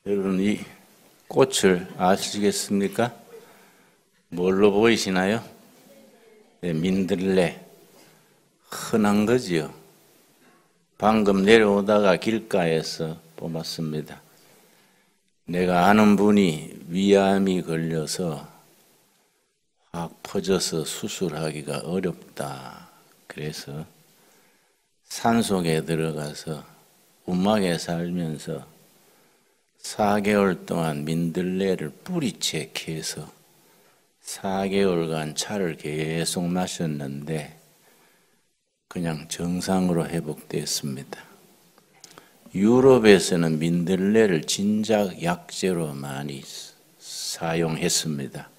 여러분, 이 꽃을 아시겠습니까? 뭘로 보이시나요? 네, 민들레. 흔한 거지요. 방금 내려오다가 길가에서 뽑았습니다. 내가 아는 분이 위암이 걸려서 확 퍼져서 수술하기가 어렵다. 그래서 산속에 들어가서 움막에 살면서 4개월 동안 민들레를 뿌리채 캐서 4개월간 차를 계속 마셨는데 그냥 정상으로 회복됐습니다. 유럽에서는 민들레를 진작 약재로 많이 사용했습니다.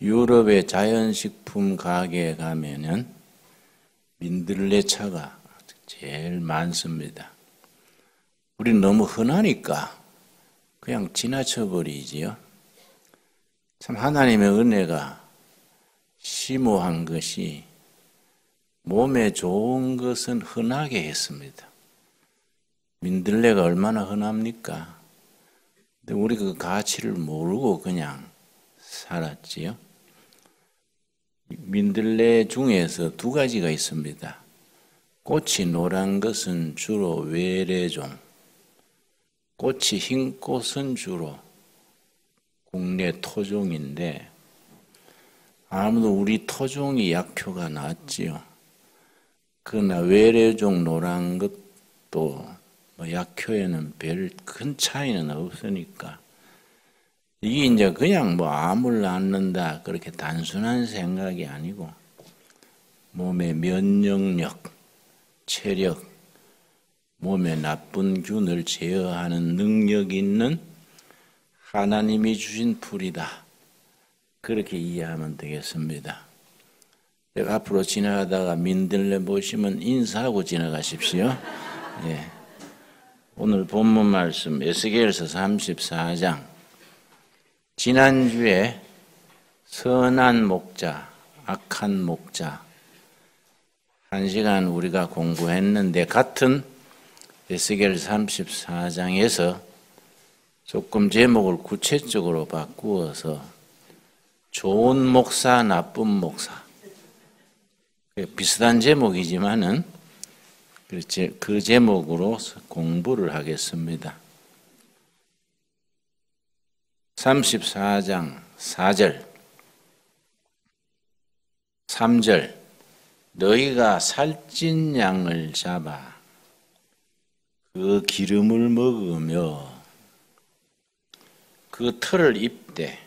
유럽의 자연식품 가게에 가면은 민들레 차가 제일 많습니다. 우리는 너무 흔하니까 그냥 지나쳐 버리지요. 참 하나님의 은혜가 심오한 것이 몸에 좋은 것은 흔하게 했습니다. 민들레가 얼마나 흔합니까? 근데 우리 그 가치를 모르고 그냥 살았지요. 민들레 중에서 2가지가 있습니다. 꽃이 노란 것은 주로 외래종, 꽃이 흰 꽃은 주로 국내 토종인데 아무도 우리 토종이 약효가 낫지요. 그러나 외래종 노란 것도 약효에는 별 큰 차이는 없으니까 이게 이제 그냥 암을 낳는다 그렇게 단순한 생각이 아니고 몸의 면역력, 체력, 몸에 나쁜 균을 제어하는 능력 있는 하나님이 주신 풀이다. 그렇게 이해하면 되겠습니다. 제가 앞으로 지나가다가 민들레 보시면 인사하고 지나가십시오. 예. 오늘 본문 말씀 에스겔서 34장. 지난주에 선한 목자, 악한 목자 1시간 우리가 공부했는데 같은 에스겔 34장에서 조금 제목을 구체적으로 바꾸어서 좋은 목사, 나쁜 목사 비슷한 제목이지만은 그 제목으로 공부를 하겠습니다. 34장 4절 3절 너희가 살찐 양을 잡아 그 기름을 먹으며 그 털을 입되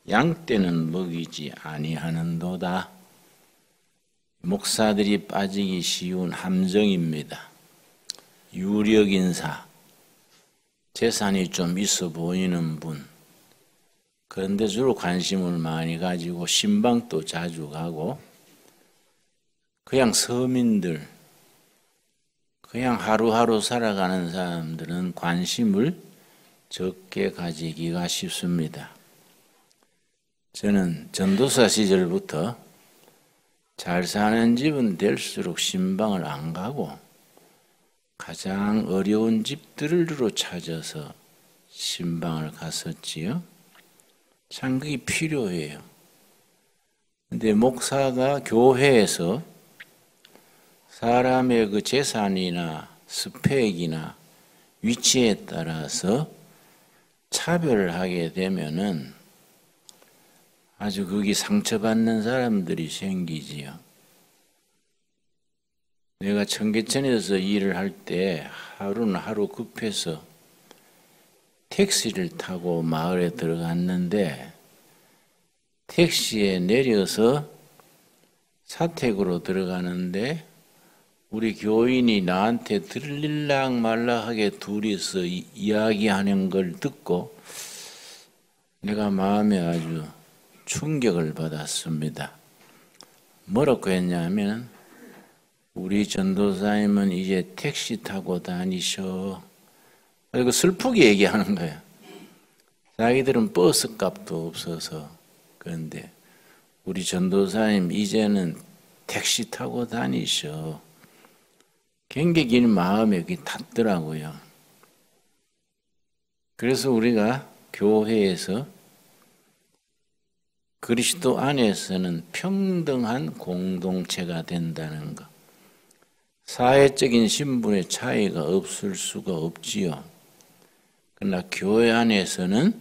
양떼는 먹이지 아니하는도다. 목사들이 빠지기 쉬운 함정입니다. 유력인사, 재산이 좀 있어 보이는 분, 그런데 주로 관심을 많이 가지고 신방도 자주 가고 그냥 서민들, 그냥 하루하루 살아가는 사람들은 관심을 적게 가지기가 쉽습니다. 저는 전도사 시절부터 잘 사는 집은 될수록 신방을 안 가고 가장 어려운 집들을 주로 찾아서 신방을 갔었지요. 참 그게 필요해요. 근데 목사가 교회에서 사람의 그 재산이나 스펙이나 위치에 따라서 차별을 하게 되면은 아주 거기 상처받는 사람들이 생기지요. 내가 청계천에서 일을 할 때 하루는 하루 급해서 택시를 타고 마을에 들어갔는데 택시에 내려서 사택으로 들어가는데 우리 교인이 나한테 들릴락 말락하게 둘이서 이야기하는 걸 듣고 내가 마음에 아주 충격을 받았습니다. 뭐라고 했냐면 우리 전도사님은 이제 택시 타고 다니셔. 그리고 슬프게 얘기하는 거야. 자기들은 버스 값도 없어서. 그런데 우리 전도사님 이제는 택시 타고 다니셔. 굉장히 마음에 닿더라고요. 그래서 우리가 교회에서 그리스도 안에서는 평등한 공동체가 된다는 것. 사회적인 신분의 차이가 없을 수가 없지요. 그러나 교회 안에서는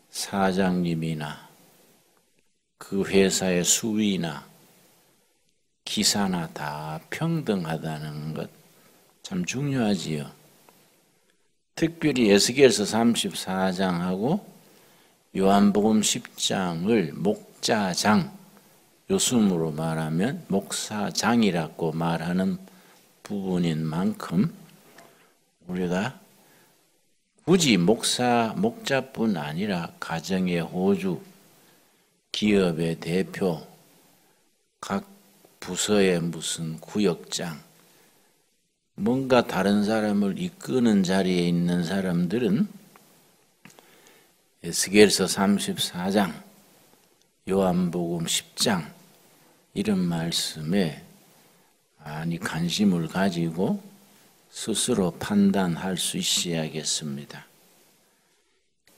사장님이나 그 회사의 수위나 기사나 다 평등하다는 것 참 중요하지요. 특별히 에스겔서 34장하고 요한복음 10장을 목자장, 요즘으로 말하면 목사장이라고 말하는 부분인 만큼 우리가 굳이 목자뿐 아니라 가정의 호주, 기업의 대표, 각 부서의 무슨 구역장, 뭔가 다른 사람을 이끄는 자리에 있는 사람들은 에스겔서 34장, 요한복음 10장 이런 말씀에 많이 관심을 가지고 스스로 판단할 수 있어야겠습니다.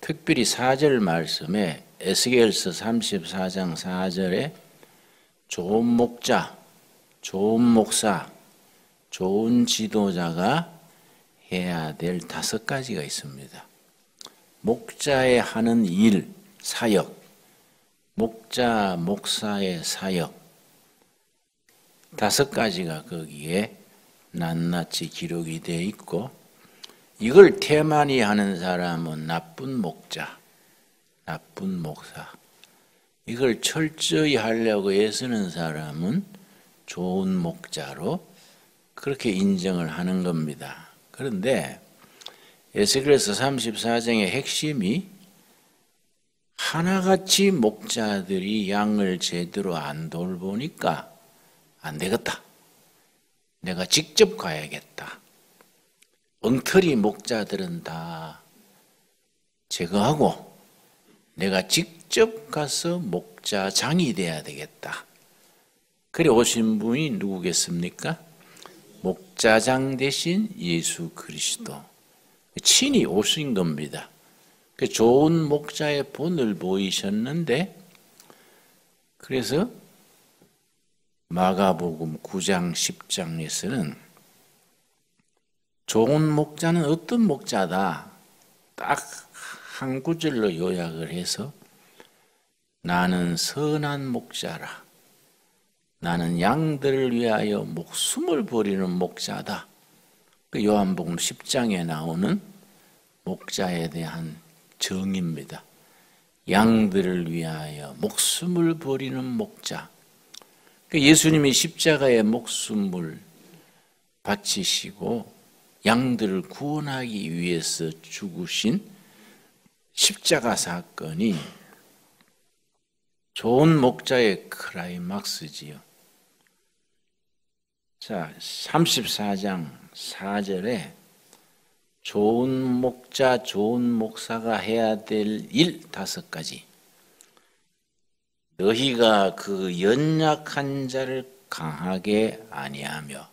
특별히 4절 말씀에 에스겔서 34장 4절에 좋은 목자, 좋은 목사, 좋은 지도자가 해야 될 5가지가 있습니다. 목자의 하는 일, 사역, 목자, 목사의 사역 5가지가 거기에 낱낱이 기록이 되어 있고 이걸 태만히 하는 사람은 나쁜 목자, 나쁜 목사 이걸 철저히 하려고 애쓰는 사람은 좋은 목자로 그렇게 인정을 하는 겁니다. 그런데 에스겔서 34장의 핵심이 하나같이 목자들이 양을 제대로 안 돌보니까 안 되겠다. 내가 직접 가야겠다. 엉터리 목자들은 다 제거하고 내가 직접 가서 목자장이 돼야 되겠다. 그래 오신 분이 누구겠습니까? 목자장 대신 예수 그리스도. 친히 오신 겁니다. 좋은 목자의 본을 보이셨는데 그래서 마가복음 9장 10장에서는 좋은 목자는 어떤 목자다 딱 한 구절로 요약을 해서 나는 선한 목자라 나는 양들을 위하여 목숨을 버리는 목자다. 그 요한복음 10장에 나오는 목자에 대한 정의입니다. 양들을 위하여 목숨을 버리는 목자. 예수님이 십자가에 목숨을 바치시고 양들을 구원하기 위해서 죽으신 십자가 사건이 좋은 목자의 클라이막스지요. 자, 34장 4절에 좋은 목자, 좋은 목사가 해야 될 일 5가지. 너희가 그 연약한 자를 강하게 아니하며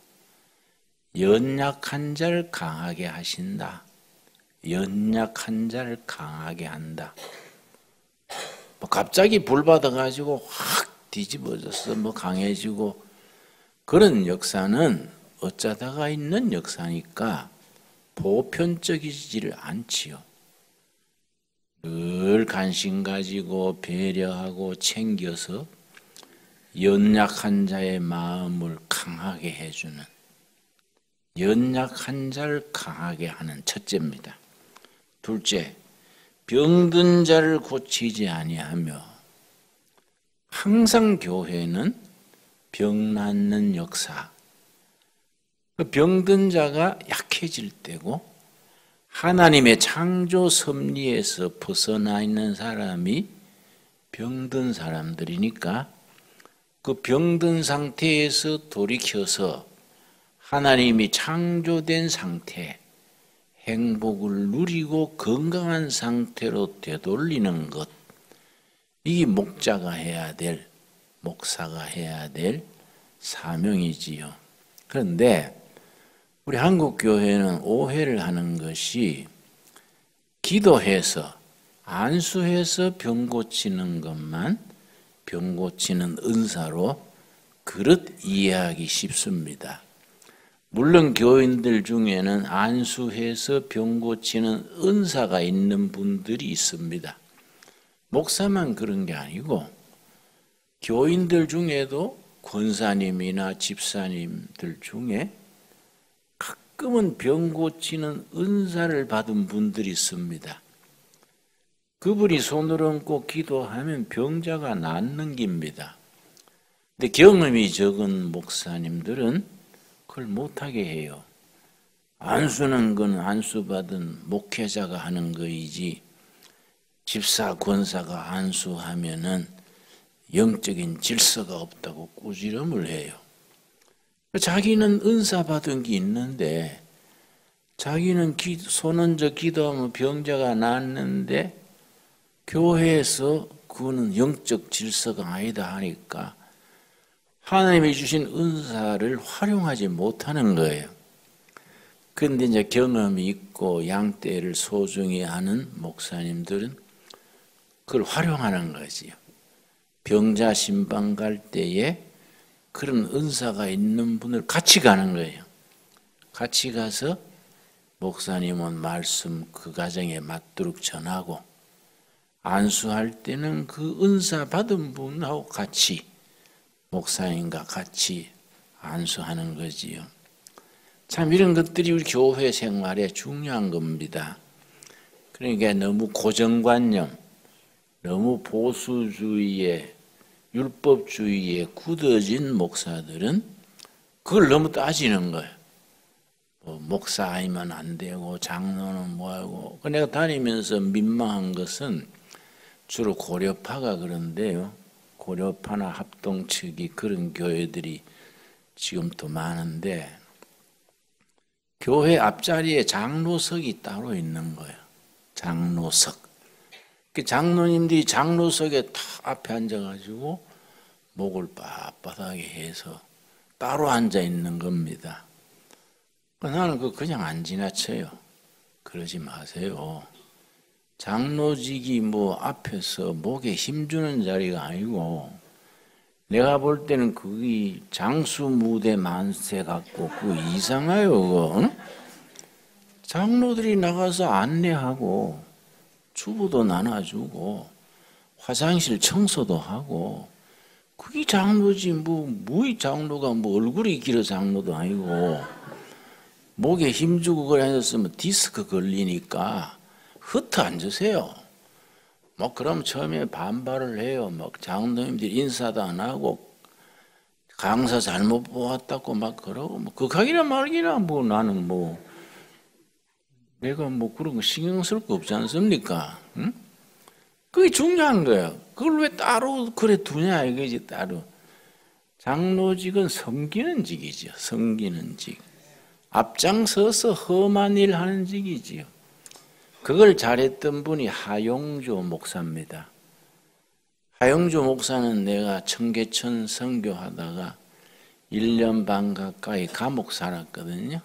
연약한 자를 강하게 하신다. 연약한 자를 강하게 한다. 갑자기 불 받아가지고 확 뒤집어져서 강해지고 그런 역사는 어쩌다가 있는 역사니까 보편적이지를 않지요. 늘 관심 가지고 배려하고 챙겨서 연약한 자의 마음을 강하게 해주는 연약한 자를 강하게 하는 첫째입니다. 둘째, 병든 자를 고치지 아니하며 항상 교회는 병 낫는 역사 병든 자가 약해질 때고 하나님의 창조 섭리에서 벗어나 있는 사람이 병든 사람들이니까 그 병든 상태에서 돌이켜서 하나님이 창조된 상태 행복을 누리고 건강한 상태로 되돌리는 것 이게 목자가 해야 될 목사가 해야 될 사명이지요. 그런데 우리 한국 교회는 오해를 하는 것이 기도해서 안수해서 병 고치는 것만 병 고치는 은사로 그릇 이해하기 쉽습니다. 물론 교인들 중에는 안수해서 병 고치는 은사가 있는 분들이 있습니다. 목사만 그런 게 아니고 교인들 중에도 권사님이나 집사님들 중에 가끔은 병 고치는 은사를 받은 분들이 있습니다. 그분이 손을 얹고 기도하면 병자가 낫는 겁니다. 근데 경험이 적은 목사님들은 그걸 못하게 해요. 안수는 건 안수받은 목회자가 하는 거이지 집사 권사가 안수하면은 영적인 질서가 없다고 꾸지람을 해요. 자기는 은사 받은 게 있는데 자기는 손 얹어 기도하면 병자가 낫는데 교회에서 그거는 영적 질서가 아니다 하니까 하나님이 주신 은사를 활용하지 못하는 거예요. 그런데 이제 경험이 있고 양떼를 소중히 하는 목사님들은 그걸 활용하는 거지요. 병자 신방 갈 때에 그런 은사가 있는 분을 같이 가는 거예요. 같이 가서 목사님은 말씀 그 가정에 맞도록 전하고 안수할 때는 그 은사 받은 분하고 같이 목사님과 같이 안수하는 거지요. 참 이런 것들이 우리 교회 생활에 중요한 겁니다. 그러니까 너무 고정관념, 너무 보수주의에 율법주의에 굳어진 목사들은 그걸 너무 따지는 거예요. 목사 아니면 안 되고 장로는 뭐하고. 내가 다니면서 민망한 것은 주로 고려파가 그런데요. 고려파나 합동 측이 그런 교회들이 지금도 많은데 교회 앞자리에 장로석이 따로 있는 거예요. 장로석. 그 장로님들이 장로석에 다 앞에 앉아가지고 목을 빳빳하게 해서 따로 앉아 있는 겁니다. 나는 그거 그냥 안 지나쳐요. 그러지 마세요. 장로직이 뭐 앞에서 목에 힘주는 자리가 아니고 내가 볼 때는 그게 장수무대 만세 같고 그거 이상해요. 그거. 응? 장로들이 나가서 안내하고 주부도 나눠주고 화장실 청소도 하고 그게 장로지 뭐 장로가 뭐 얼굴이 길어 장로도 아니고 목에 힘주고 그걸 해줬으면 디스크 걸리니까 흩어 앉으세요. 뭐 그럼 처음에 반발을 해요. 막 장로님들이 인사도 안 하고 강사 잘못 보았다고 막 그러고 뭐 극하기나 말기나 뭐 나는 뭐 내가 뭐 그런 거 신경 쓸 거 없지 않습니까? 응? 그게 중요한 거예요. 그걸 왜 따로 그래 두냐 이거지 따로. 장로직은 섬기는 직이죠. 섬기는 직. 앞장서서 험한 일 하는 직이지요. 그걸 잘했던 분이 하용조 목사입니다. 하용조 목사는 내가 청계천 선교하다가 1년 반 가까이 감옥 살았거든요.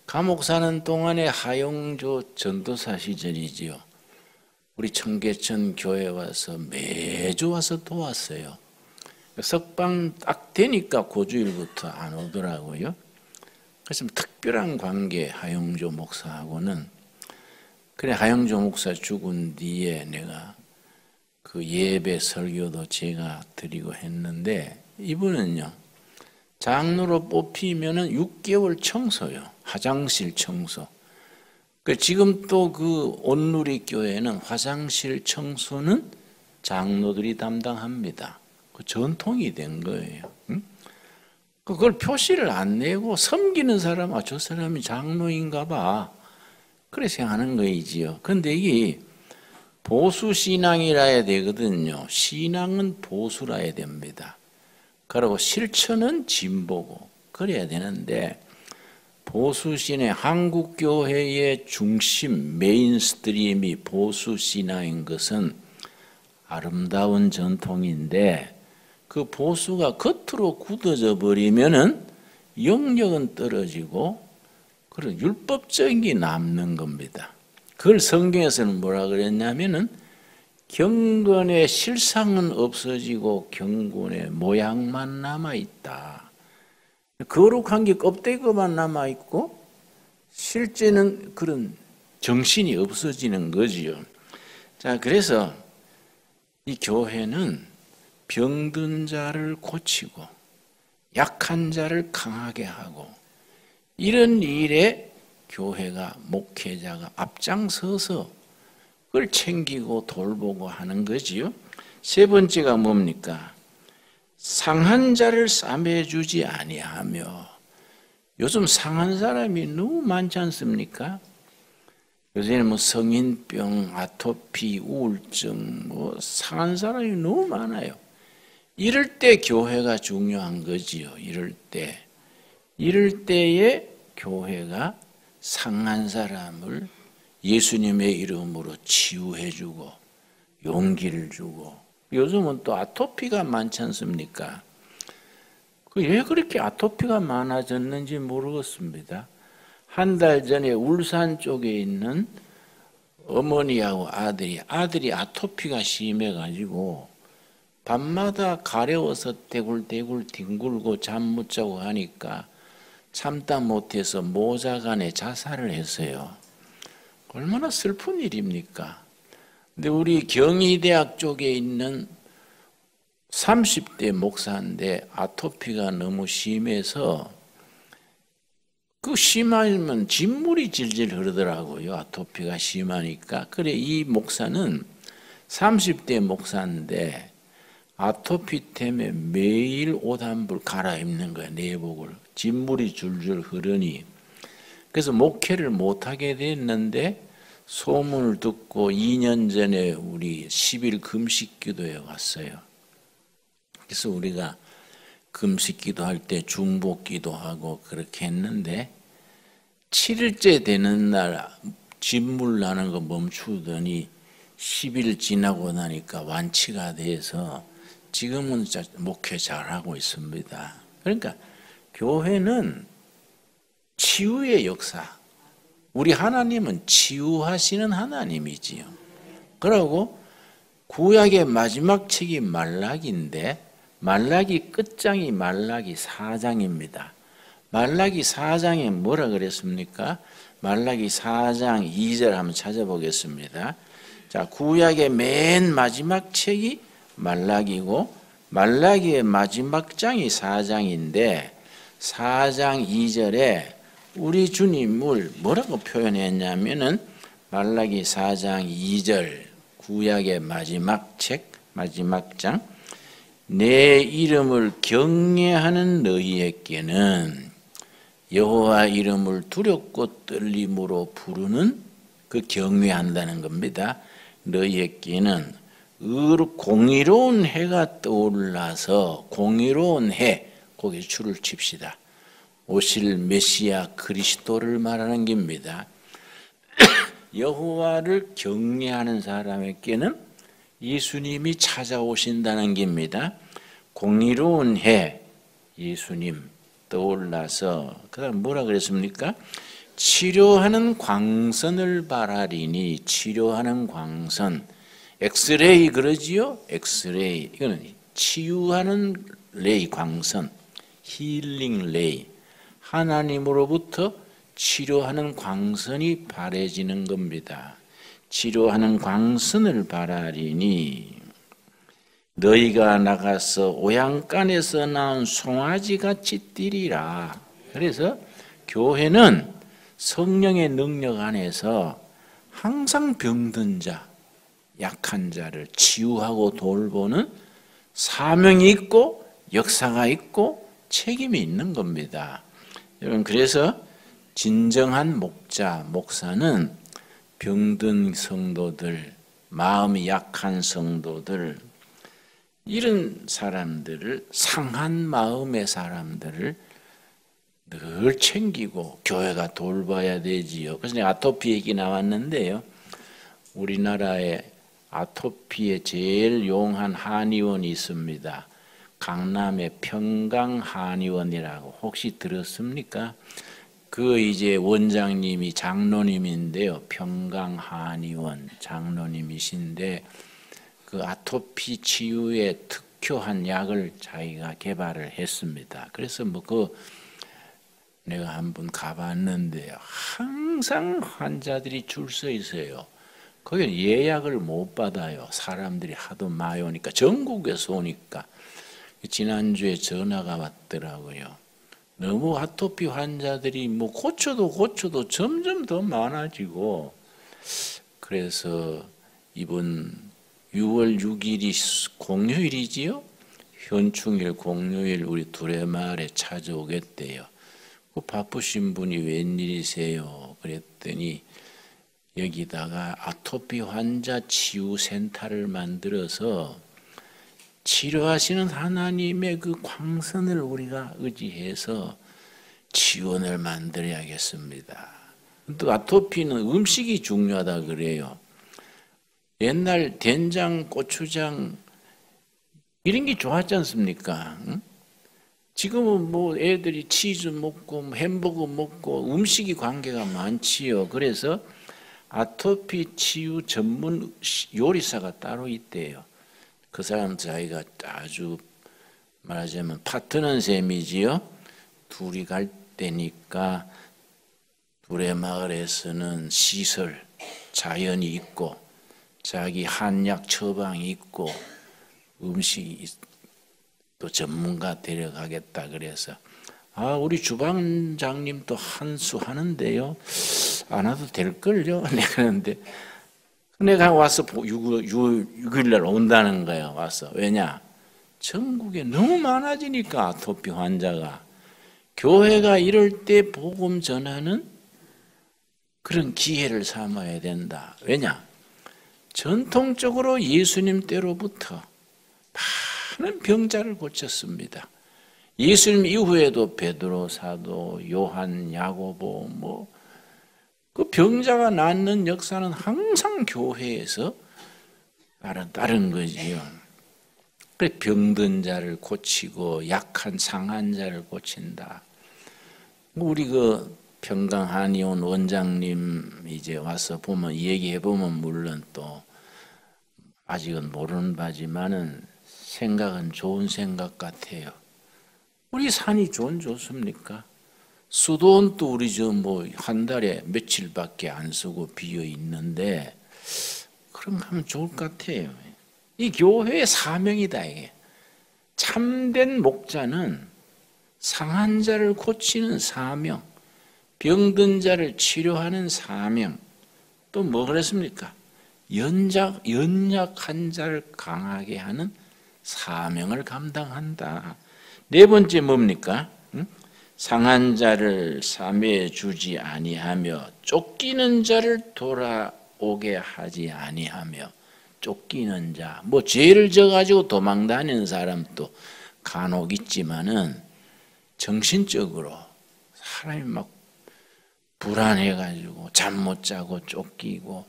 감옥 사는 동안에 하용조 전도사 시절이지요. 우리 청계천 교회 와서 매주 와서 도왔어요. 석방 딱 되니까 고주일부터 안 오더라고요. 그래서 특별한 관계 하용조 목사하고는. 그래 하용조 목사 죽은 뒤에 내가 그 예배 설교도 제가 드리고 했는데 이분은요. 장로로 뽑히면은 6개월 청소요. 화장실 청소. 지금 또 그 온누리 교회는 화장실 청소는 장로들이 담당합니다. 그 전통이 된 거예요. 응? 그걸 표시를 안 내고 섬기는 사람, 저 사람이 장로인가 봐. 그래 생각하는 거이지요. 그런데 이게 보수 신앙이라 해야 되거든요. 신앙은 보수라 해야 됩니다. 그리고 실천은 진보고 그래야 되는데 보수신의 한국교회의 중심 메인스트림이 보수신앙인 것은 아름다운 전통인데 그 보수가 겉으로 굳어져 버리면은 영역은 떨어지고 그런 율법적인 게 남는 겁니다. 그걸 성경에서는 뭐라 그랬냐면은 경건의 실상은 없어지고 경건의 모양만 남아있다. 거룩한 게 껍데기만 남아있고 실제는 그런 정신이 없어지는 거지요. 자, 그래서 이 교회는 병든 자를 고치고 약한 자를 강하게 하고 이런 일에 교회가 목회자가 앞장서서 그걸 챙기고 돌보고 하는 거지요. 세 번째가 뭡니까? 상한 자를 싸매주지 아니하며. 요즘 상한 사람이 너무 많지 않습니까? 요새는 뭐 성인병, 아토피, 우울증, 뭐 상한 사람이 너무 많아요. 이럴 때 교회가 중요한 거지요. 이럴 때에 교회가 상한 사람을 예수님의 이름으로 치유해주고 용기를 주고. 요즘은 또 아토피가 많지 않습니까? 왜 그렇게 아토피가 많아졌는지 모르겠습니다. 한 달 전에 울산 쪽에 있는 어머니하고 아들이 아토피가 심해가지고 밤마다 가려워서 대굴대굴 뒹굴고 잠 못 자고 하니까 참다 못해서 모자간에 자살을 했어요. 얼마나 슬픈 일입니까? 근데 우리 경희대학 쪽에 있는 30대 목사인데 아토피가 너무 심해서 그 심하면 진물이 질질 흐르더라고요. 아토피가 심하니까. 그래 이 목사는 30대 목사인데 아토피 때문에 매일 옷 한 벌 갈아입는 거야. 내복을. 진물이 줄줄 흐르니. 그래서 목회를 못하게 됐는데 소문을 듣고 2년 전에 우리 10일 금식 기도에 왔어요. 그래서 우리가 금식 기도할 때 중복 기도하고 그렇게 했는데 7일째 되는 날 진물 나는 거 멈추더니 10일 지나고 나니까 완치가 돼서 지금은 목회 잘하고 있습니다. 그러니까 교회는 치유의 역사, 우리 하나님은 치유하시는 하나님이지요. 그러고 구약의 마지막 책이 말라기인데 말라기 끝장이 말라기 4장입니다. 말라기 4장에 뭐라 그랬습니까? 말라기 4장 2절 한번 찾아보겠습니다. 자, 구약의 맨 마지막 책이 말라기고 말라기의 마지막 장이 4장인데 4장 2절에 우리 주님을 뭐라고 표현했냐면은 말라기 4장 2절 구약의 마지막 책 마지막 장 내 이름을 경외하는 너희에게는 여호와 이름을 두렵고 떨림으로 부르는 그 경외한다는 겁니다. 너희에게는 공의로운 해가 떠올라서 공의로운 해 거기에 줄을 칩시다. 오실 메시아 그리스도를 말하는 겁니다. 여호와를 경외하는 사람에게는 예수님이 찾아오신다는 겁니다. 공의로운 해 예수님 떠올라서 그다음 뭐라 그랬습니까? 치료하는 광선을 바라리니 치료하는 광선 엑스레이 그러지요? 엑스레이 이거는 치유하는 레이 광선 힐링 레이 하나님으로부터 치료하는 광선이 바래지는 겁니다. 치료하는 광선을 바라리니 너희가 나가서 오양간에서 나온 송아지같이 뛰리라. 그래서 교회는 성령의 능력 안에서 항상 병든 자, 약한 자를 치유하고 돌보는 사명이 있고 역사가 있고 책임이 있는 겁니다. 여러분 그래서 진정한 목사는 병든 성도들, 마음이 약한 성도들 이런 사람들을 상한 마음의 사람들을 늘 챙기고 교회가 돌봐야 되지요. 그래서 아토피 얘기 나왔는데요. 우리나라에 아토피에 제일 용한 한의원이 있습니다. 강남의 평강 한의원이라고 혹시 들었습니까? 그 이제 원장님이 장로님인데요. 평강한의원 장로님이신데 그 아토피 치유에 특효한 약을 자기가 개발을 했습니다. 그래서 뭐 그 내가 한번 가봤는데요. 항상 환자들이 줄 서 있어요. 거기 예약을 못 받아요. 사람들이 하도 많이 오니까, 전국에서 오니까. 지난주에 전화가 왔더라고요. 너무 아토피 환자들이 뭐 고쳐도 점점 더 많아지고, 그래서 이번 6월 6일이 공휴일이지요. 현충일 공휴일 우리 두레마을에 찾아오겠대요. 그 바쁘신 분이 웬일이세요? 그랬더니 여기다가 아토피 환자 치유센터를 만들어서 치료하시는 하나님의 그 광선을 우리가 의지해서 지원을 만들어야겠습니다. 또 아토피는 음식이 중요하다 그래요. 옛날 된장, 고추장 이런 게 좋았지 않습니까? 응? 지금은 뭐 애들이 치즈 먹고 햄버거 먹고 음식이 관계가 많지요. 그래서 아토피 치유 전문 요리사가 따로 있대요. 그 사람 자기가 아주 말하자면 파트너 셈이지요. 둘이 갈 때니까 두레마을에서는 시설, 자연이 있고 자기 한약 처방이 있고 음식이 또 전문가 데려가겠다 그래서 우리 주방장님 또 한수 하는데요. 안 와도 될걸요? 그러는데 내가 와서 6일날 온다는 거야. 와서. 왜냐? 전국에 너무 많아지니까 아토피 환자가. 교회가 이럴 때 복음 전하는 그런 기회를 삼아야 된다. 왜냐? 전통적으로 예수님 때로부터 많은 병자를 고쳤습니다. 예수님 이후에도 베드로 사도, 요한, 야고보 그 병자가 낫는 역사는 항상 교회에서 따른 거지요. 그래 병든 자를 고치고 약한 상한 자를 고친다. 우리 그 평강한의원 원장님 이제 와서 보면 얘기해 보면 물론 또 아직은 모르는 바지만은 생각은 좋은 생각 같아요. 우리 산이 좋습니까? 수도원도 우리 한 달에 며칠밖에 안 쓰고 비어 있는데 그럼 하면 좋을 것 같아요. 이 교회의 사명이다 이게. 참된 목자는 상한 자를 고치는 사명, 병든 자를 치료하는 사명, 또 뭐 그랬습니까? 연약한 자를 강하게 하는 사명을 감당한다. 네 번째 뭡니까? 상한 자를 사매해 주지 아니하며 쫓기는 자를 돌아오게 하지 아니하며. 쫓기는 자, 죄를 져가지고 도망다니는 사람도 간혹 있지만은 정신적으로 사람이 막 불안해가지고 잠 못 자고 쫓기고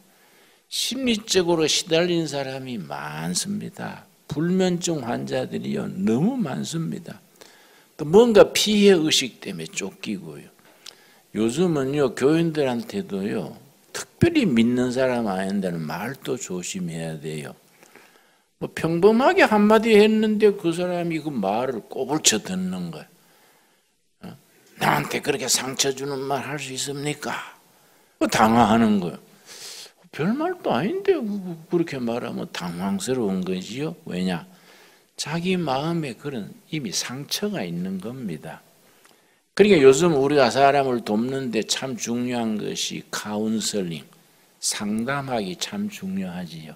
심리적으로 시달린 사람이 많습니다. 불면증 환자들이요 너무 많습니다. 또 뭔가 피해 의식 때문에 쫓기고요. 요즘은요 교인들한테도요 특별히 믿는 사람 아닌데는 말도 조심해야 돼요. 평범하게 한마디 했는데 그 사람이 그 말을 꼬불쳐 듣는 거예요. 나한테 그렇게 상처 주는 말 할 수 있습니까? 당황하는 거예요. 별말도 아닌데 그렇게 말하면 당황스러운 거지요. 왜냐? 자기 마음에 그런 이미 상처가 있는 겁니다. 그러니까 요즘 우리가 사람을 돕는데 참 중요한 것이 카운슬링, 상담하기 참 중요하지요.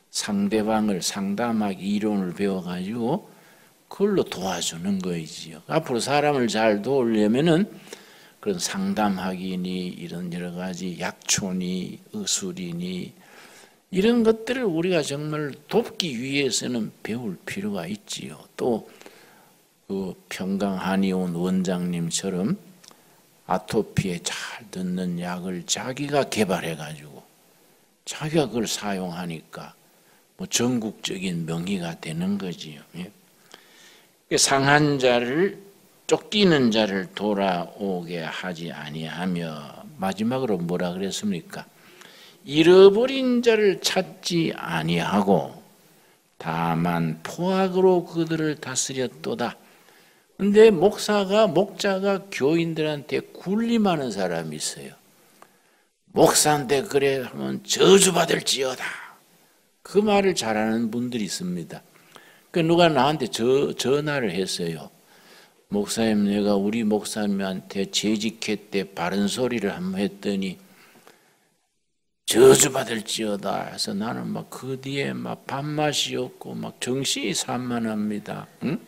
상대방을 상담하기 이론을 배워가지고 그걸로 도와주는 거이지요. 앞으로 사람을 잘 도우려면은 그런 상담학이니 이런 여러 가지 약초니 의술이니 이런 것들을 우리가 정말 돕기 위해서는 배울 필요가 있지요. 또 그 평강한의원 원장님처럼 아토피에 잘 듣는 약을 자기가 개발해가지고 자기가 그걸 사용하니까 전국적인 명의가 되는 거지요. 상한 자를 쫓기는 자를 돌아오게 하지 아니하며 마지막으로 뭐라 그랬습니까? 잃어버린 자를 찾지 아니하고 다만 포악으로 그들을 다스렸도다. 근데 목자가 교인들한테 군림하는 사람이 있어요. 목사인데 그래 하면 저주받을지어다. 그 말을 잘하는 분들이 있습니다. 그 누가 나한테 전화를 했어요. 목사님, 내가 우리 목사님한테 재직했대 바른 소리를 한번 했더니 저주받을지어다 해서 나는 막 그 뒤에 막 밥맛이 없고 막 정신이 산만합니다. 응?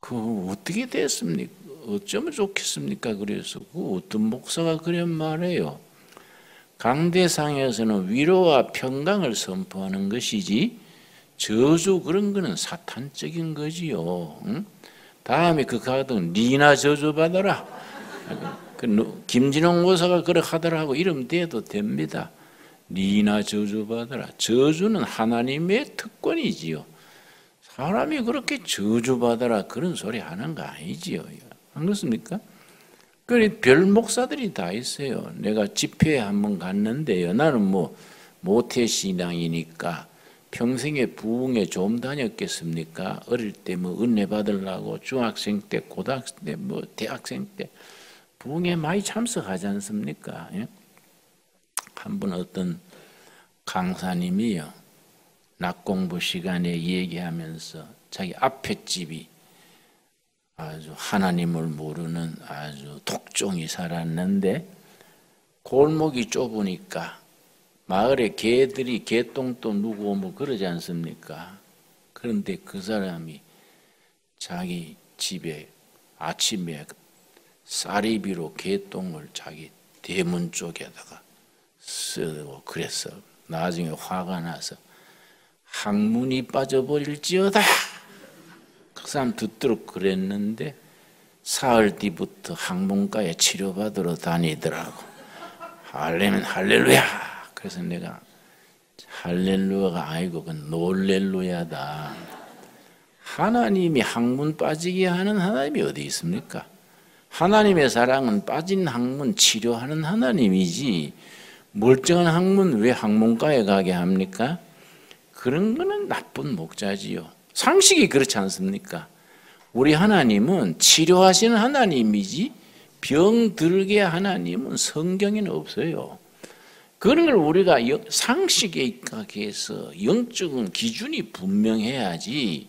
그 어떻게 됐습니까? 어쩌면 좋겠습니까? 그래서 그 어떤 목사가 그런 말해요. 강대상에서는 위로와 평강을 선포하는 것이지 저주 그런 거는 사탄적인 거지요. 응? 다음에 그 가든 니나 저주받아라. 김진홍 모사가 그렇게 하더라고. 이름 대도 됩니다. 니나 저주받아라. 저주는 하나님의 특권이지요. 사람이 그렇게 저주받아라 그런 소리 하는 거 아니지요. 안 그렇습니까? 그래 별 목사들이 다 있어요. 내가 집회에 한번 갔는데요. 나는 뭐 모태신앙이니까 평생에 부흥에 좀 다녔겠습니까? 어릴 때 뭐 은혜 받으려고 중학생 때, 고등학생 때, 뭐 대학생 때 부흥에 많이 참석하지 않습니까? 예? 한 번 어떤 강사님이요. 낮 공부 시간에 얘기하면서 자기 앞에 집이 아주 하나님을 모르는 아주 독종이 살았는데 골목이 좁으니까 마을에 개들이 개똥도 누고 뭐 그러지 않습니까? 그런데 그 사람이 자기 집에 아침에 쌀이비로 개똥을 자기 대문 쪽에다가 쓰고 그랬어. 나중에 화가 나서 항문이 빠져버릴지어다. 그 사람 듣도록 그랬는데 사흘 뒤부터 항문과에 치료받으러 다니더라고. 할래면 할렐루야. 그래서 내가 할렐루야가 아니고 그건 놀렐루야다. 하나님이 항문 빠지게 하는 하나님이 어디 있습니까? 하나님의 사랑은 빠진 항문 치료하는 하나님이지 멀쩡한 항문 왜 항문과에 가게 합니까? 그런 거는 나쁜 목자지요. 상식이 그렇지 않습니까? 우리 하나님은 치료하시는 하나님이지 병 들게 하나님은 성경에는 없어요. 그런 걸 우리가 상식에 입각해서 영적인 기준이 분명해야지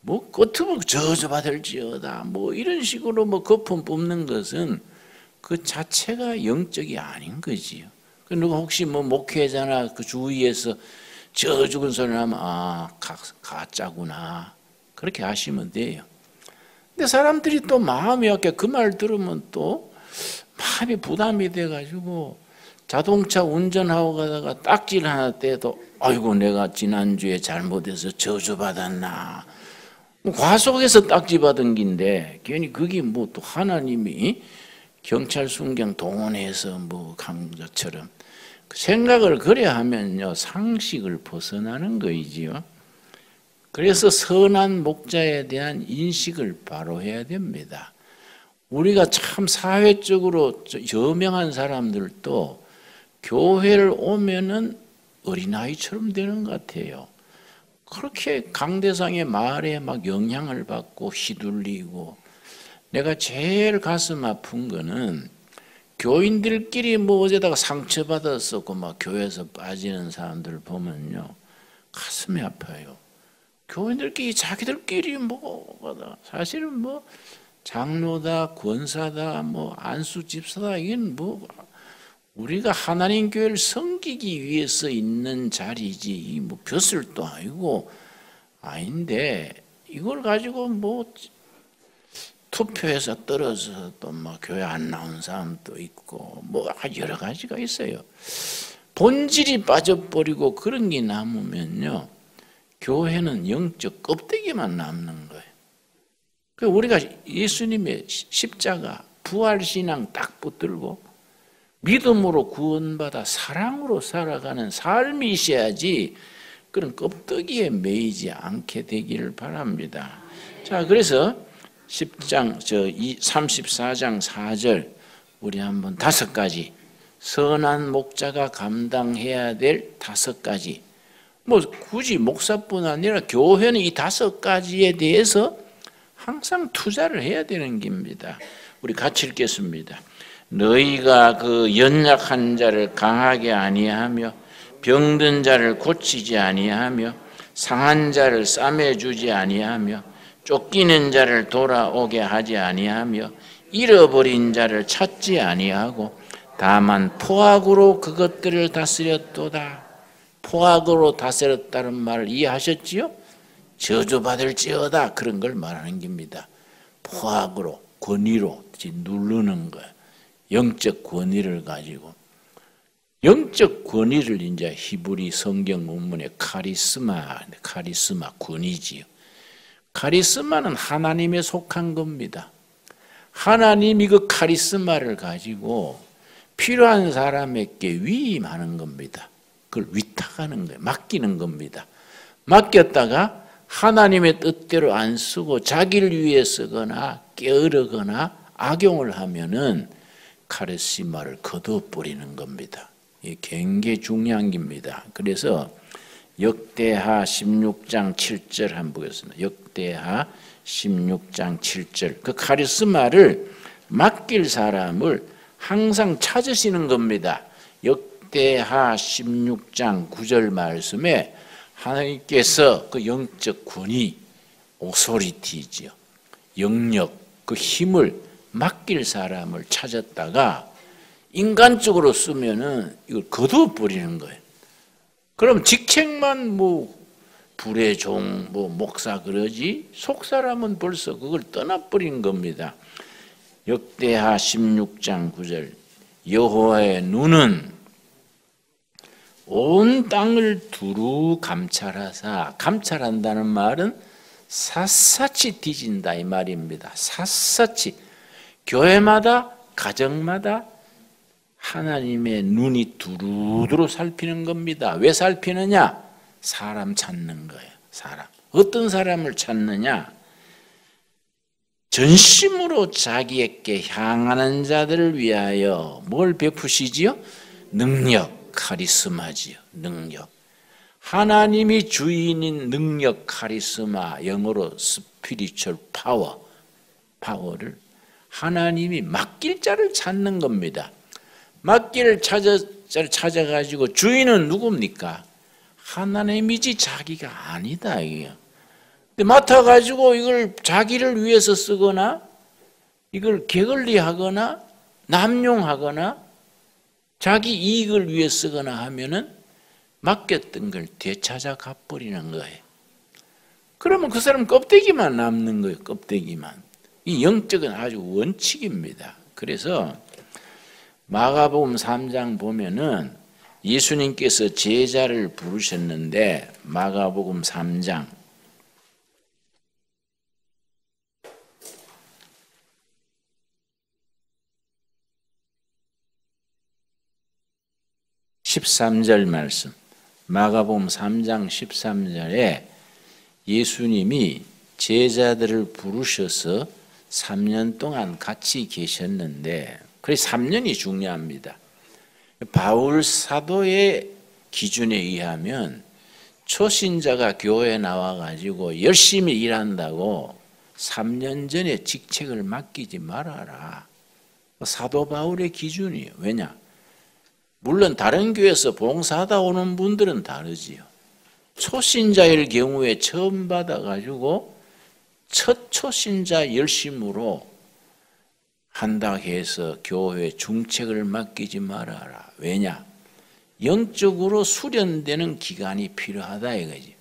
뭐 겉으로 저주받을지어다 뭐 이런 식으로 뭐 거품 뿜는 것은 그 자체가 영적이 아닌 거지요. 누가 혹시 뭐 목회자나 그 주위에서 저 죽은 소리를 하면 가짜구나 그렇게 하시면 돼요. 근데 사람들이 또 마음이 약해 그 말 들으면 또 마음이 부담이 돼가지고 자동차 운전하고 가다가 딱지를 하나 떼도 아이고 내가 지난주에 잘못해서 저주받았나 과속해서 딱지 받은 긴데 괜히 그게 뭐 또 하나님이 경찰 순경 동원해서 뭐 강자처럼 생각을 그래 하면요 상식을 벗어나는 거이지요. 그래서 선한 목자에 대한 인식을 바로 해야 됩니다. 우리가 참 사회적으로 여명한 사람들도 교회를 오면은 어린아이처럼 되는 것 같아요. 그렇게 강대상의 말에 막 영향을 받고 휘둘리고 내가 제일 가슴 아픈 거는 교인들끼리 뭐 어제다가 상처받았었고 막 교회에서 빠지는 사람들 보면요 가슴이 아파요. 교인들끼리 자기들끼리 뭐 사실은 뭐 장로다 권사다 뭐 안수 집사다 이건 뭐 우리가 하나님 교회를 섬기기 위해서 있는 자리지 뭐 벼슬도 아니고 아닌데 이걸 가지고 뭐 투표해서 떨어져서 또 뭐 교회 안 나온 사람도 있고 뭐 여러 가지가 있어요. 본질이 빠져버리고 그런 게 남으면요 교회는 영적 껍데기만 남는 거예요. 우리가 예수님의 십자가 부활신앙 딱 붙들고 믿음으로 구원받아 사랑으로 살아가는 삶이 있어야지 그런 껍데기에 매이지 않게 되기를 바랍니다. 자, 그래서 10장 34장 4절 우리 한번 5가지 선한 목자가 감당해야 될 5가지 뭐 굳이 목사뿐 아니라 교회는 이 5가지에 대해서 항상 투자를 해야 되는 겁니다. 우리 같이 읽겠습니다. 너희가 그 연약한 자를 강하게 아니하며 병든 자를 고치지 아니하며 상한 자를 싸매주지 아니하며 쫓기는 자를 돌아오게 하지 아니하며 잃어버린 자를 찾지 아니하고 다만 포악으로 그것들을 다스렸도다. 포악으로 다스렸다는 말을 이해하셨지요? 저주받을지어다 그런 걸 말하는 겁니다. 포악으로 권위로 누르는 거예요. 영적 권위를 가지고 영적 권위를 이제 히브리 성경 원문에 카리스마 권위지요. 카리스마는 하나님에 속한 겁니다. 하나님이 그 카리스마를 가지고 필요한 사람에게 위임하는 겁니다. 그걸 위탁하는 거예요. 맡기는 겁니다. 맡겼다가 하나님의 뜻대로 안 쓰고 자기를 위해 쓰거나 게으르거나 악용을 하면은 카리스마를 거둬버리는 겁니다. 이게 굉장히 중요한 겁니다. 그래서 역대하 16장 7절 한번 보겠습니다. 역대하 16장 7절 그 카리스마를 맡길 사람을 항상 찾으시는 겁니다. 역대하 16장 9절 말씀에 하나님께서 그 영적 권위, 오소리티지요. 영역, 그 힘을 맡길 사람을 찾았다가 인간적으로 쓰면은 이걸 거둬버리는 거예요. 그럼 직책만 뭐 불의 종, 뭐 목사 그러지 속 사람은 벌써 그걸 떠나버린 겁니다. 역대하 16장 9절 여호와의 눈은 온 땅을 두루 감찰하사 감찰한다는 말은 샅샅이 뒤진다 이 말입니다. 샅샅이 교회마다 가정마다 하나님의 눈이 두루두루 살피는 겁니다. 왜 살피느냐? 사람 찾는 거예요. 사람. 어떤 사람을 찾느냐? 전심으로 자기에게 향하는 자들을 위하여 뭘 베푸시지요? 능력, 카리스마지요. 능력. 하나님이 주인인 능력, 카리스마, 영어로 스피리추얼 파워를 하나님이 맡길 자를 찾는 겁니다. 맡길 자를 찾아가지고 주인은 누굽니까? 하나님이지 자기가 아니다 이게요. 근데 맡아가지고 이걸 자기를 위해서 쓰거나 이걸 게을리하거나 남용하거나 자기 이익을 위해 쓰거나 하면은 맡겼던 걸 되찾아 가버리는 거예요. 그러면 그 사람 껍데기만 남는 거예요. 껍데기만. 이 영적은 아주 원칙입니다. 그래서 마가복음 3장 보면은 예수님께서 제자를 부르셨는데 마가복음 3장 13절 말씀 마가복음 3장 13절에 예수님이 제자들을 부르셔서 3년 동안 같이 계셨는데 그래서 3년이 중요합니다. 바울 사도의 기준에 의하면 초신자가 교회에 나와가지고 열심히 일한다고 3년 전에 직책을 맡기지 말아라. 사도 바울의 기준이에요. 왜냐? 물론 다른 교회에서 봉사하다 오는 분들은 다르지요. 초신자일 경우에 처음 받아가지고 첫 초신자 열심으로 한다 해서 교회 중책을 맡기지 말아라. 왜냐? 영적으로 수련되는 기간이 필요하다 이거지.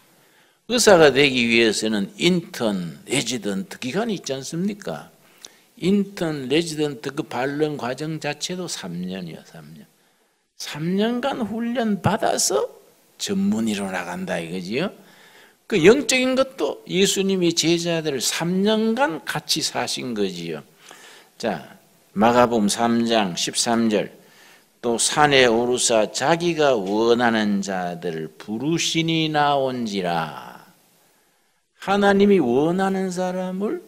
의사가 되기 위해서는 인턴, 레지던트 기간이 있지 않습니까? 인턴, 레지던트 그 발령 과정 자체도 3년이요. 3년. 3년간 훈련 받아서 전문의로 나간다 이거지요. 그 영적인 것도 예수님이 제자들을 3년간 같이 사신 거지요. 자, 마가복음 3장 13절 또 산에 오르사 자기가 원하는 자들을 부르시니 나온지라. 하나님이 원하는 사람을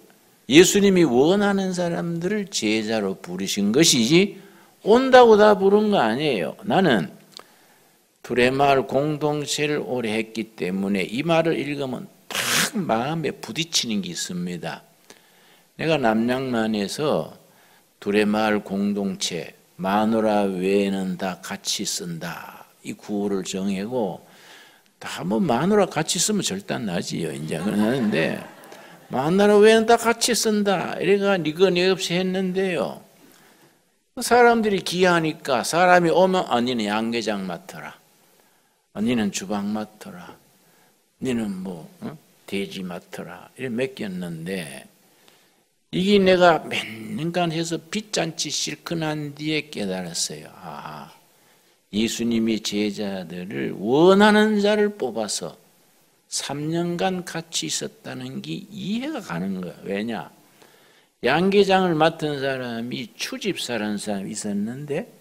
예수님이 원하는 사람들을 제자로 부르신 것이지 온다고 다 부른 거 아니에요. 나는 두레마을 공동체를 오래 했기 때문에 이 말을 읽으면 딱 마음에 부딪히는 게 있습니다. 내가 남양만에서 두레마을 공동체 마누라 외에는 다 같이 쓴다 이 구호를 정하고 다 뭐 마누라 같이 쓰면 절대 안 나지요. 이제 그러는데 마누라 외에는 다 같이 쓴다 이래가 니거 내 없이 했는데요. 사람들이 귀하니까 사람이 오면 언니는 양계장 맡아라, 언니는 주방 맡아라, 니는 뭐 돼지 맡아라 이렇게 맡겼는데 이게 내가 몇 년간 해서 빚잔치 실컷한 뒤에 깨달았어요. 아, 예수님이 제자들을 원하는 자를 뽑아서 3년간 같이 있었다는 게 이해가 가는 거예요. 왜냐? 양계장을 맡은 사람이 추집사라는 사람이 있었는데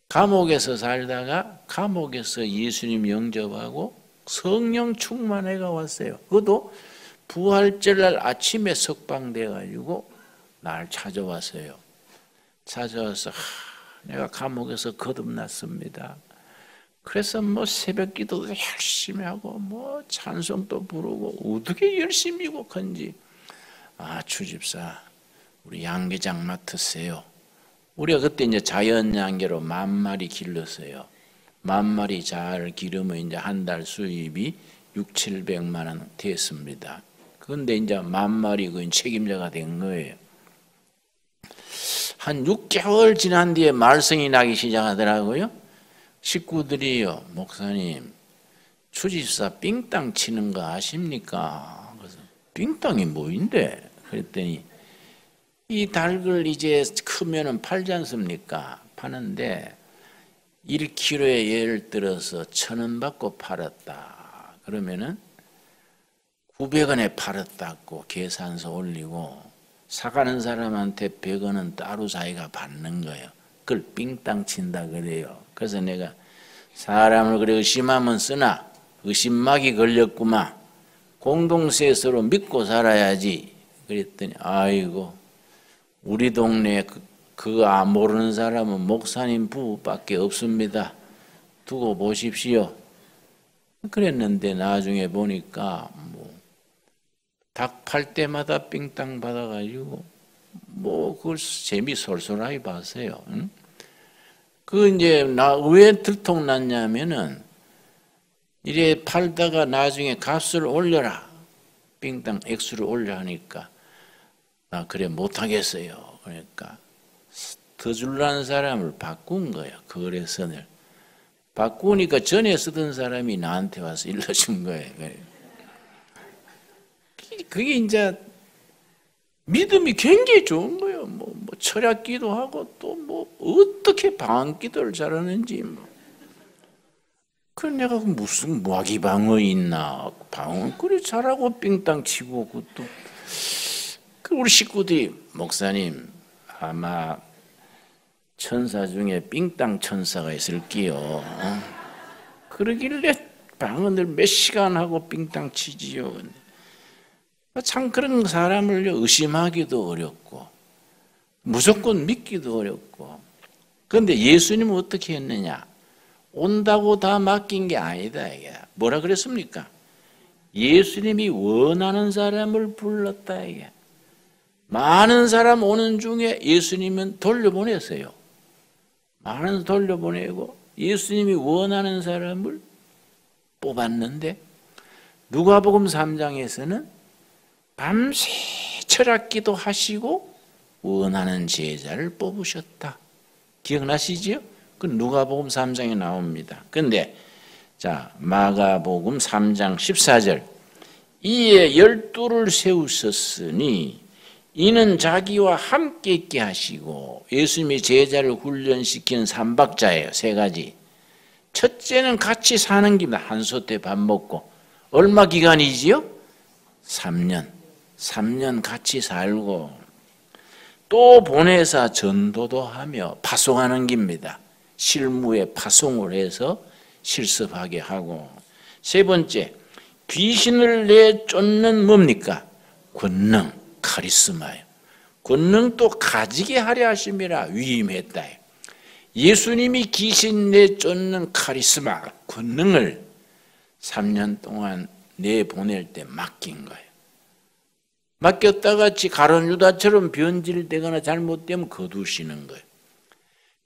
감옥에서 살다가 감옥에서 예수님 영접하고 성령 충만회가 왔어요. 그것도 부활절날 아침에 석방돼가지고 날 찾아왔어요. 찾아와서 내가 감옥에서 거듭났습니다. 그래서 뭐 새벽 기도도 열심히 하고 뭐 찬송도 부르고 어떻게 열심히고 건지 아 주집사 우리 양계장 맡으세요. 우리가 그때 이제 자연 양계로 10,000마리 길렀어요. 10,000마리 잘 기르면 이제 한 달 수입이 600-700만 원 됐습니다. 그런데 이제 10,000마리 그 책임자가 된 거예요. 한 6개월 지난 뒤에 말썽이 나기 시작하더라고요. 식구들이요, 목사님, 주집사 삥땅 치는 거 아십니까? 그래서 삥땅이 뭐인데? 그랬더니 이 닭을 이제 크면은 팔지 않습니까? 파는데 1kg에 예를 들어서 1,000원 받고 팔았다. 그러면은 900원에 팔았다고 계산서 올리고 사가는 사람한테 100원은 따로 자기가 받는 거예요. 그걸 삥땅 친다 그래요. 그래서 내가 사람을 그래 의심하면 쓰나 의심막이 걸렸구만. 공동체에서로 믿고 살아야지. 그랬더니 아이고 우리 동네에 그거 모르는 사람은 목사님 부부밖에 없습니다. 두고 보십시오. 그랬는데 나중에 보니까 뭐 닭 팔 때마다 삥땅 받아가지고 뭐 그걸 재미 솔솔하게 봤어요. 응? 그 이제 왜 들통났냐면은 이래 팔다가 나중에 값을 올려라. 삥땅 액수를 올려 하니까 아 그래 못하겠어요. 그러니까 더 줄라는 사람을 바꾼 거예요. 거래선을. 바꾸니까 전에 쓰던 사람이 나한테 와서 일러준 거예요. 그게 이제 믿음이 굉장히 좋은 거예요. 뭐 철학기도 하고 또 뭐 어떻게 방언기도를 잘하는지 뭐. 그 내가 무슨 무화기방어 있나 방언 그리 잘하고 삥땅 치고 그것도 그 우리 식구들이 목사님 아마 천사 중에 삥땅 천사가 있을게요. 그러길래 방언을 몇 시간 하고 삥땅 치지요. 참 그런 사람을 의심하기도 어렵고 무조건 믿기도 어렵고. 그런데 예수님은 어떻게 했느냐? 온다고 다 맡긴 게 아니다. 이게 뭐라 그랬습니까? 예수님이 원하는 사람을 불렀다. 이게 많은 사람 오는 중에 예수님은 돌려보냈어요. 많은 돌려보내고 예수님이 원하는 사람을 뽑았는데 누가복음 3장에서는 밤새 철학기도 하시고 원하는 제자를 뽑으셨다. 기억나시지요? 그 누가복음 3장에 나옵니다. 근데 자 마가복음 3장 14절 이에 12를 세우셨으니 이는 자기와 함께 있게 하시고 예수님이 제자를 훈련시킨 삼박자예요. 세 가지. 첫째는 같이 사는 길입니다. 한솥에 밥 먹고. 얼마 기간이지요? 3년. 3년 같이 살고 또 보내사 전도도 하며 파송하는 길입니다. 실무에 파송을 해서 실습하게 하고. 세 번째, 귀신을 내쫓는 뭡니까? 권능. 카리스마예요. 권능도 가지게 하려 하심이라 위임했다. 예수님이 귀신 내쫓는 카리스마, 권능을 3년 동안 내보낼 때 맡긴 거예요. 맡겼다가 가룟 유다처럼 변질되거나 잘못되면 거두시는 거예요.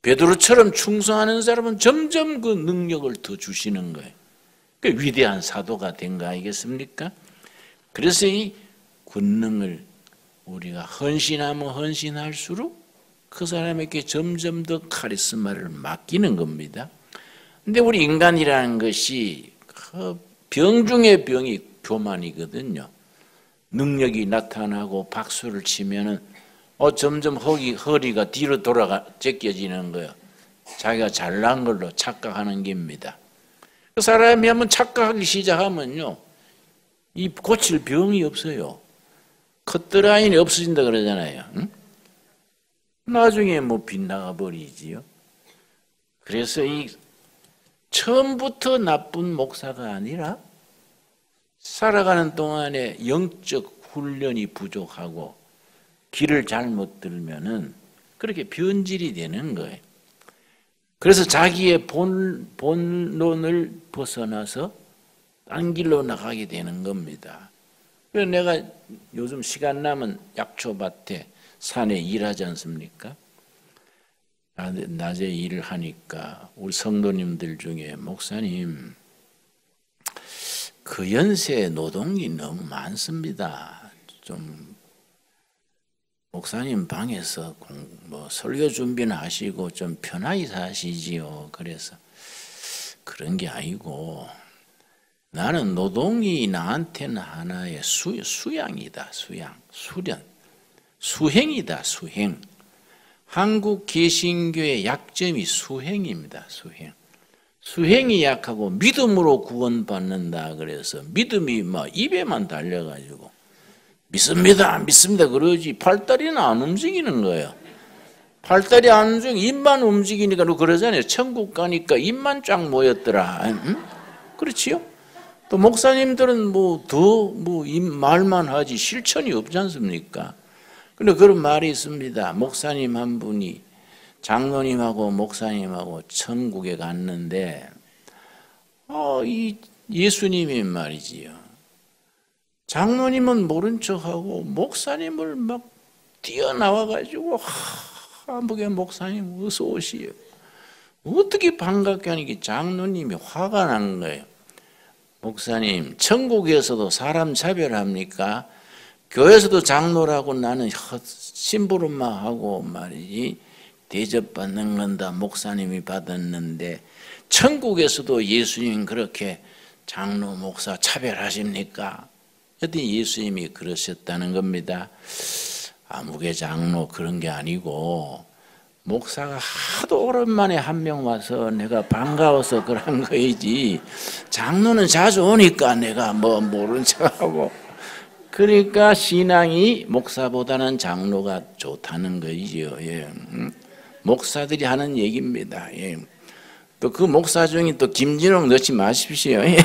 베드로처럼 충성하는 사람은 점점 그 능력을 더 주시는 거예요. 그 위대한 사도가 된 거 아니겠습니까? 그래서 이 권능을 우리가 헌신하면 헌신할수록 그 사람에게 점점 더 카리스마를 맡기는 겁니다. 근데 우리 인간이라는 것이 병 중에 병이 교만이거든요. 능력이 나타나고 박수를 치면은 점점 허리가 뒤로 제껴지는 거예요. 자기가 잘난 걸로 착각하는 겁니다. 그 사람이 한번 착각하기 시작하면요, 이 고칠 병이 없어요. 커트라인이 없어진다 그러잖아요. 응? 나중에 뭐 빗나가 버리지요. 그래서 이 처음부터 나쁜 목사가 아니라 살아가는 동안에 영적 훈련이 부족하고 길을 잘못 들면은 그렇게 변질이 되는 거예요. 그래서 자기의 본론을 벗어나서 딴 길로 나가게 되는 겁니다. 그래서 내가 요즘 시간 남은 약초밭에 산에 일하지 않습니까? 낮에 일을 하니까 우리 성도님들 중에 목사님 그 연세에 노동이 너무 많습니다. 좀 목사님 방에서 설교 준비는 하시고 좀 편하게 사시지요. 그래서 그런 게 아니고 나는 노동이 나한테는 하나의 수양이다. 수련. 수행이다. 수행. 한국 개신교의 약점이 수행입니다. 수행이 약하고 믿음으로 구원받는다 그래서 믿음이 입에만 달려가지고 믿습니다 그러지 팔다리는 안 움직이는 거예요. 팔다리 안 움직이고 입만 움직이니까 그러잖아요. 천국 가니까 입만 쫙 모였더라. 응? 그렇지요? 또 목사님들은 말만 하지 실천이 없지 않습니까? 근데 그런 말이 있습니다. 목사님 한 분이 장로님하고 목사님하고 천국에 갔는데 이 예수님이 말이지요. 장로님은 모른 척하고 목사님을 막 뛰어나와가지고 목사님 어서 오시오. 어떻게 반갑게 하니까 장로님이 화가 난 거예요. 목사님 천국에서도 사람 차별합니까? 교회에서도 장로라고 나는 심부름만 하고 말이지 대접받는 건 다 목사님이 받았는데 천국에서도 예수님 그렇게 장로 목사 차별하십니까? 그랬더니 예수님이 그러셨다는 겁니다. 아무개 장로 그런 게 아니고 목사가 하도 오랜만에 한 명 와서 내가 반가워서 그런 거이지 장로는 자주 오니까 내가 모른 척하고 그러니까 신앙이 목사보다는 장로가 좋다는 거이지요. 예. 목사들이 하는 얘기입니다. 예. 또 그 목사 중에 또 김진홍 넣지 마십시오. 예.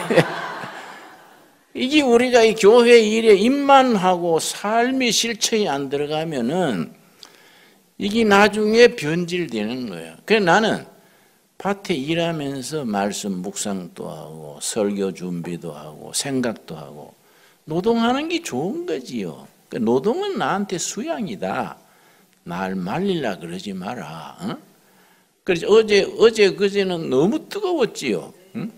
이게 우리가 이 교회 일에 입만 하고 삶이 실천이 안 들어가면은 이게 나중에 변질되는 거예요. 그래서 나는 밭에 일하면서 말씀 묵상도 하고 설교 준비도 하고 생각도 하고 노동하는 게 좋은 거지요. 그러니까 노동은 나한테 수양이다. 날 말리려 그러지 마라. 어? 그래서 어제 그제는 너무 뜨거웠지요. 응?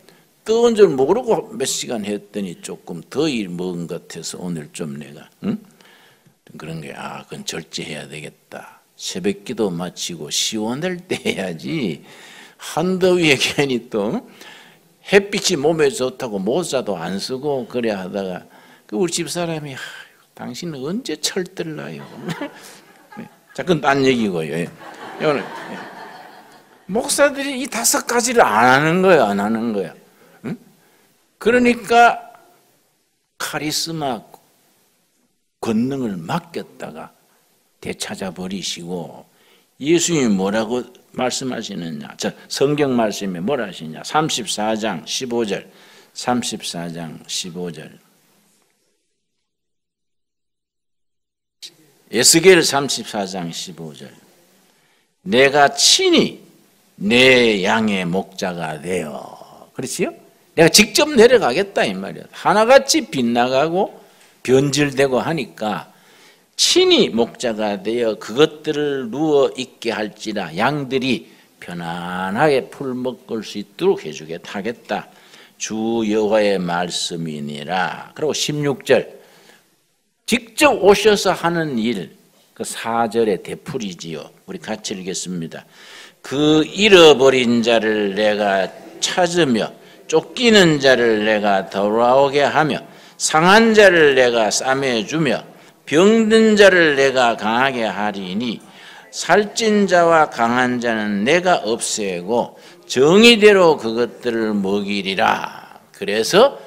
뜨거운 줄 모르고 몇 시간 했더니 조금 더 일 먹은 것 같아서 오늘 좀 내가 그런 게 그건 절제해야 되겠다. 새벽기도 마치고 시원할 때 해야지. 한더위에 괜히 또 햇빛이 몸에 좋다고 모자도 안 쓰고 그래 하다가 우리 집사람이 당신은 언제 철들나요? 자, 그건 딴 얘기고요. 예. 목사들이 이 5가지를 안 하는 거예요. 안 하는 거예요. 응? 그러니까 카리스마 권능을 맡겼다가 되찾아 버리시고 예수님이 뭐라고 말씀하시느냐? 자, 성경 말씀에 뭐라 하시냐? 34장 15절. 34장 15절. 에스겔 34장 15절. 내가 친히 내 양의 목자가 되어. 그렇지요? 내가 직접 내려가겠다 이 말이야. 하나같이 빗나가고 변질되고 하니까 친히 목자가 되어 그것들을 누워 있게 할지라 양들이 편안하게 풀 먹을 수 있도록 해주겠다. 주 여호와의 말씀이니라. 그리고 16절. 직접 오셔서 하는 일, 그 4절의 되풀이지요. 우리 같이 읽겠습니다. 그 잃어버린 자를 내가 찾으며 쫓기는 자를 내가 돌아오게 하며 상한 자를 내가 싸매주며 병든 자를 내가 강하게 하리니 살찐 자와 강한 자는 내가 없애고 정의대로 그것들을 먹이리라. 그래서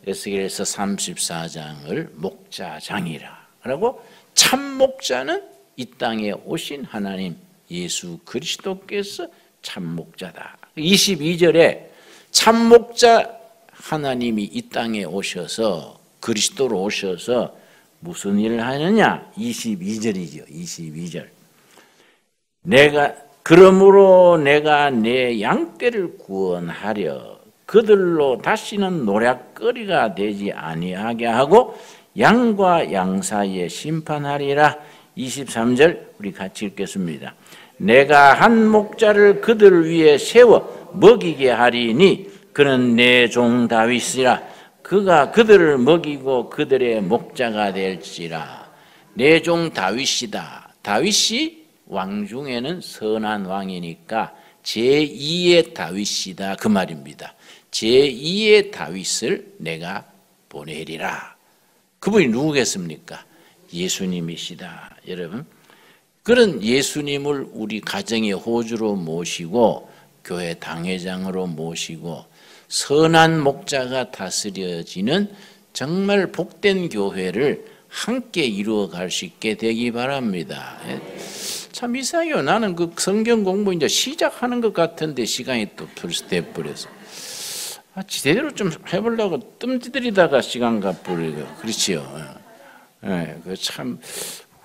에스겔서 34장을 목자장이라. 그리고 참 목자는 이 땅에 오신 하나님 예수 그리스도께서 참 목자다. 22절에 참 목자 하나님이 이 땅에 오셔서 그리스도로 오셔서 무슨 일을 하느냐? 22절이죠. 22절. 그러므로 내가 내 양떼를 구원하려 그들로 다시는 노략거리가 되지 아니하게 하고 양과 양 사이에 심판하리라. 23절 우리 같이 읽겠습니다. 내가 한 목자를 그들 위에 세워 먹이게 하리니 그는 내 종 다윗이라. 그가 그들을 먹이고 그들의 목자가 될지라. 내 종 다윗이다. 다윗이 왕 중에는 선한 왕이니까 제2의 다윗이다 그 말입니다. 제2의 다윗을 내가 보내리라. 그분이 누구겠습니까? 예수님이시다. 여러분, 그런 예수님을 우리 가정의 호주로 모시고 교회 당회장으로 모시고 선한 목자가 다스려지는 정말 복된 교회를 함께 이루어갈 수 있게 되기 바랍니다. 참 이상해요. 나는 그 성경 공부 이제 시작하는 것 같은데 시간이 또 벌써 돼버려서 제대로 좀 해보려고 뜸들이다가 시간 가버리고 그렇지요. 그 참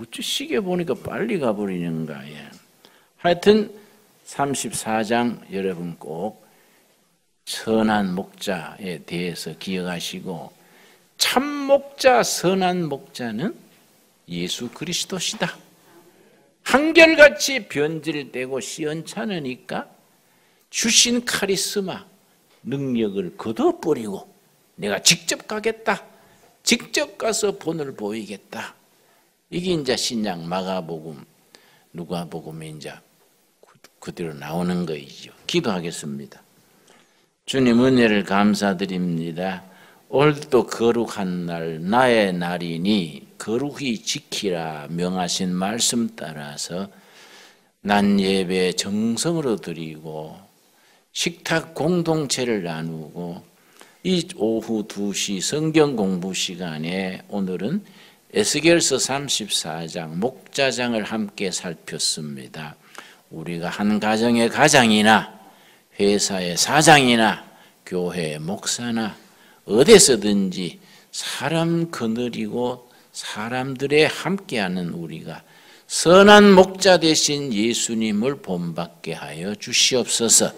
어째 시계 보니까 빨리 가버리는가. 하여튼 34장 여러분 꼭 선한 목자에 대해서 기억하시고 참 목자 선한 목자는 예수 그리스도시다. 한결같이 변질되고 시원찮으니까 주신 카리스마 능력을 걷어버리고 내가 직접 가겠다. 직접 가서 본을 보이겠다. 이게 이제 신약 마가복음, 누가복음에 이제 그대로 나오는 거이죠. 기도하겠습니다. 주님 은혜를 감사드립니다. 오늘도 거룩한 날 나의 날이니 거룩히 지키라 명하신 말씀 따라서 난 예배 정성으로 드리고 식탁 공동체를 나누고 이 오후 2시 성경 공부 시간에 오늘은 에스겔서 34장 목자장을 함께 살폈습니다. 우리가 한 가정의 가장이나 회사의 사장이나 교회의 목사나 어디서든지 사람 거느리고 사람들의 함께하는 우리가 선한 목자 되신 예수님을 본받게 하여 주시옵소서.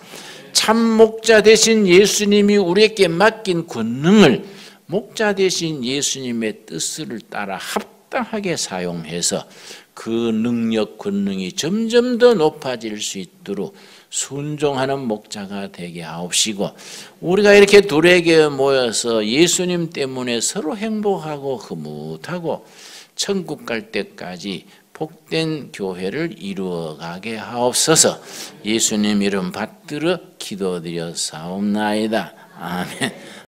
참 목자 되신 예수님이 우리에게 맡긴 권능을 목자 되신 예수님의 뜻을 따라 합당하게 사용해서 그 능력 권능이 점점 더 높아질 수 있도록 순종하는 목자가 되게 하옵시고 우리가 이렇게 둘에게 모여서 예수님 때문에 서로 행복하고 흐뭇하고 천국 갈 때까지 복된 교회를 이루어가게 하옵소서. 예수님 이름 받들어 기도드려 사옵나이다. 아멘.